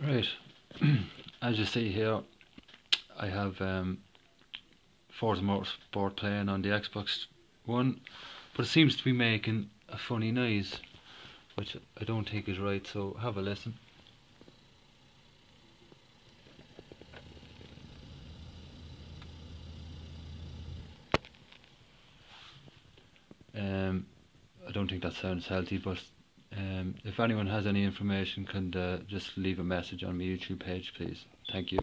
Right, as you see here, I have Forza Motorsport playing on the Xbox One, but it seems to be making a funny noise, which I don't think is right, so have a listen. I don't think that sounds healthy, but if anyone has any information, can just leave a message on my YouTube page, please. Thank you.